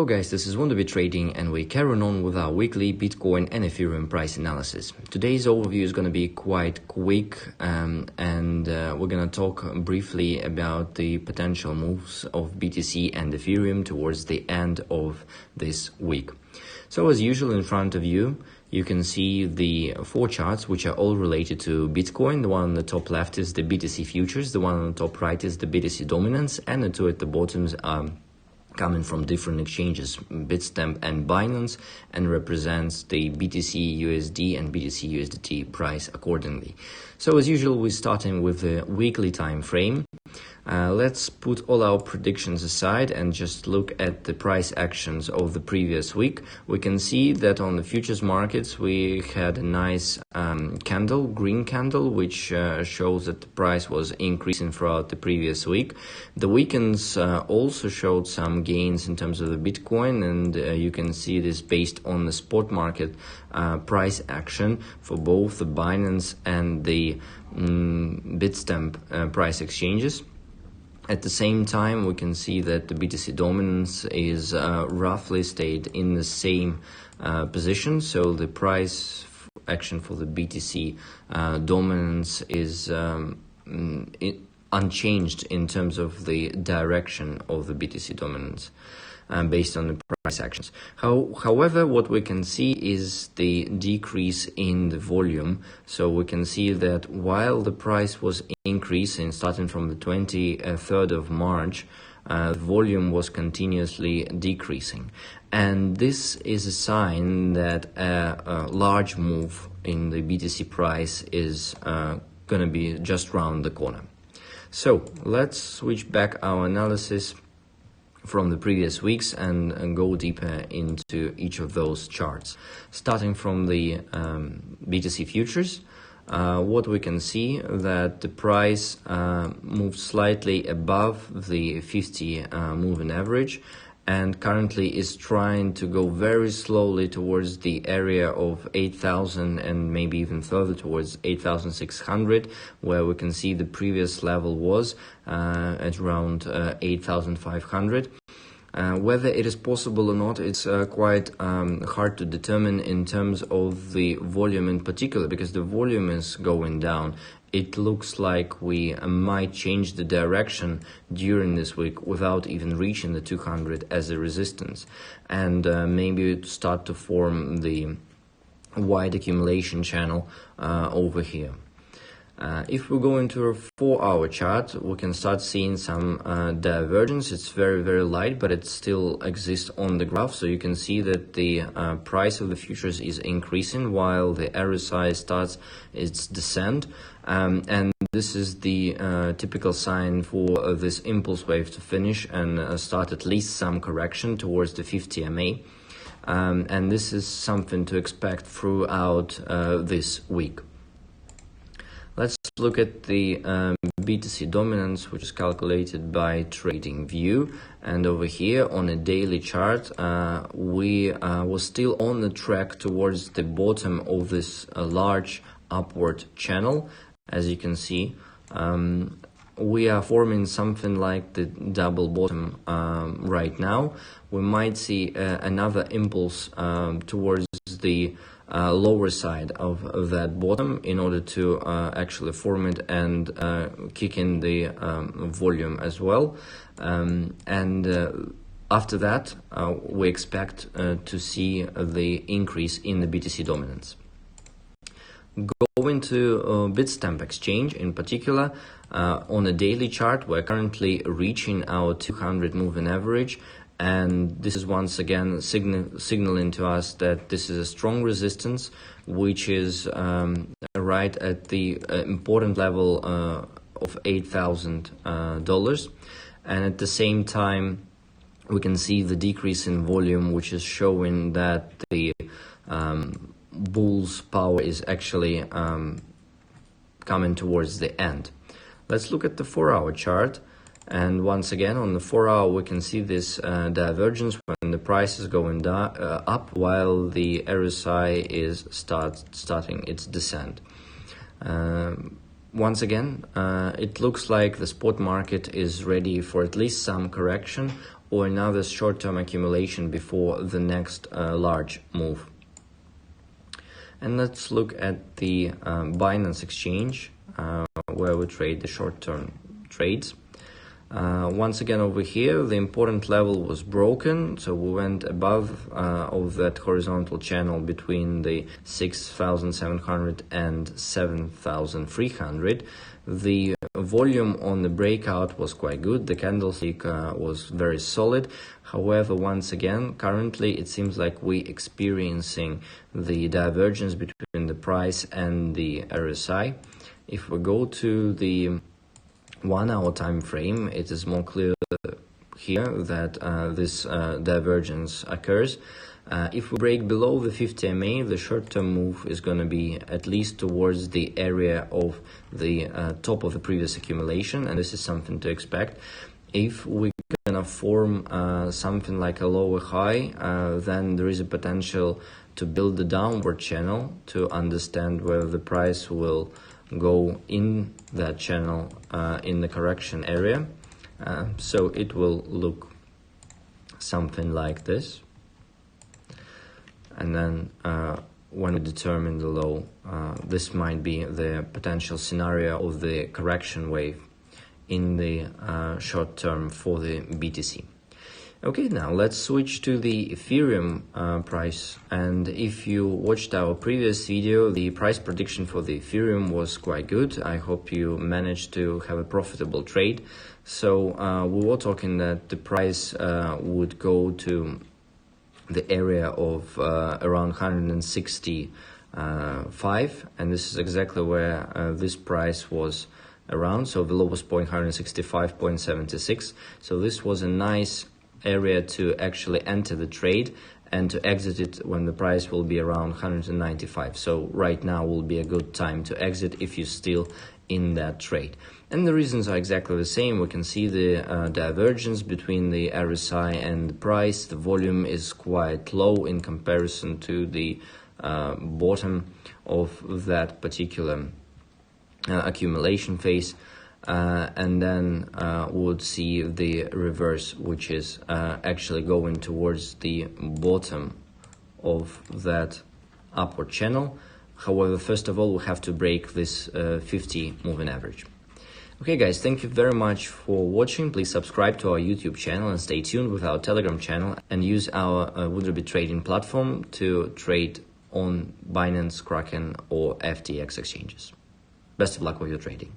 Hello guys, this is Wonderby Trading and we're carrying on with our weekly Bitcoin and Ethereum price analysis. Today's overview is going to be quite quick and we're going to talk briefly about the potential moves of BTC and Ethereum towards the end of this week. So as usual, in front of you, you can see the four charts which are all related to Bitcoin. The one on the top left is the BTC futures, the one on the top right is the BTC dominance, and the two at the bottoms are coming from different exchanges, Bitstamp and Binance, and represents the BTC USD and BTC USDT price accordingly. So as usual, we're starting with the weekly time frame. Let's put all our predictions aside and just look at the price actions of the previous week. We can see that on the futures markets we had a nice green candle, which shows that the price was increasing throughout the previous week. The weekends also showed some gains in terms of the Bitcoin, and you can see this based on the spot market price action for both the Binance and the Bitstamp price exchanges. At the same time, we can see that the BTC dominance is roughly stayed in the same position. So the price action for the BTC dominance is unchanged in terms of the direction of the BTC dominance based on the price actions. However, what we can see is the decrease in the volume. So we can see that while the price was increasing starting from the 23rd of March, volume was continuously decreasing. And this is a sign that a large move in the BTC price is going to be just around the corner. So let's switch back our analysis from the previous weeks and go deeper into each of those charts. Starting from the BTC futures, what we can see that the price moved slightly above the 50 moving average and currently is trying to go very slowly towards the area of 8,000 and maybe even further towards 8,600, where we can see the previous level was at around 8,500. Whether it is possible or not, it's quite hard to determine in terms of the volume in particular, because the volume is going down. It looks like we might change the direction during this week without even reaching the 200 as a resistance, and maybe start to form the wide accumulation channel over here. If we go into a 4-hour chart, we can start seeing some divergence. It's very, very light, but it still exists on the graph. So you can see that the price of the futures is increasing while the RSI starts its descent. And this is the typical sign for this impulse wave to finish and start at least some correction towards the 50 MA. And this is something to expect throughout this week. Let's look at the BTC dominance, which is calculated by TradingView. And over here on a daily chart, we were still on the track towards the bottom of this large upward channel. As you can see, we are forming something like the double bottom right now. We might see another impulse towards the lower side of that bottom in order to actually form it and kick in the volume as well. After that, we expect to see the increase in the BTC dominance. Going to Bitstamp exchange in particular, on a daily chart, we're currently reaching our 200 moving average. And this is once again signaling to us that this is a strong resistance, which is right at the important level of $8,000. And at the same time, we can see the decrease in volume, which is showing that the bull's power is actually coming towards the end. Let's look at the 4-hour chart. And once again, on the 4-hour, we can see this divergence when the price is going up while the RSI is starting its descent. once again, it looks like the spot market is ready for at least some correction or another short-term accumulation before the next large move. And let's look at the Binance exchange, where we trade the short-term trades. Once again over here, the important level was broken, so we went above of that horizontal channel between the 6,700 and 7,300. The volume on the breakout was quite good, the candlestick was very solid. However, once again, currently it seems like we experiencing the divergence between the price and the RSI. If we go to the 1 hour time frame, it is more clear here that this divergence occurs. If we break below the 50 MA, the short-term move is going to be at least towards the area of the top of the previous accumulation, and this is something to expect. If we're going to form something like a lower high, then there is a potential to build a downward channel to understand whether the price will go in that channel in the correction area. So it will look something like this. And then when we determine the low, this might be the potential scenario of the correction wave in the short term for the BTC. Okay, now let's switch to the Ethereum price. And if you watched our previous video, the price prediction for the Ethereum was quite good. I hope you managed to have a profitable trade. So we were talking that the price would go to the area of around 165, and this is exactly where this price was around. So the lowest point 165.76. So this was a nice area to actually enter the trade and to exit it when the price will be around 195. So right now will be a good time to exit if you're still in that trade. And the reasons are exactly the same. We can see the divergence between the RSI and the price. The volume is quite low in comparison to the bottom of that particular accumulation phase. And then we would see the reverse, which is actually going towards the bottom of that upward channel. However, first of all, we have to break this 50 moving average. Okay guys, thank you very much for watching. Please subscribe to our YouTube channel and stay tuned with our Telegram channel and use our Woodruby trading platform to trade on Binance, Kraken or FTX exchanges. Best of luck with your trading.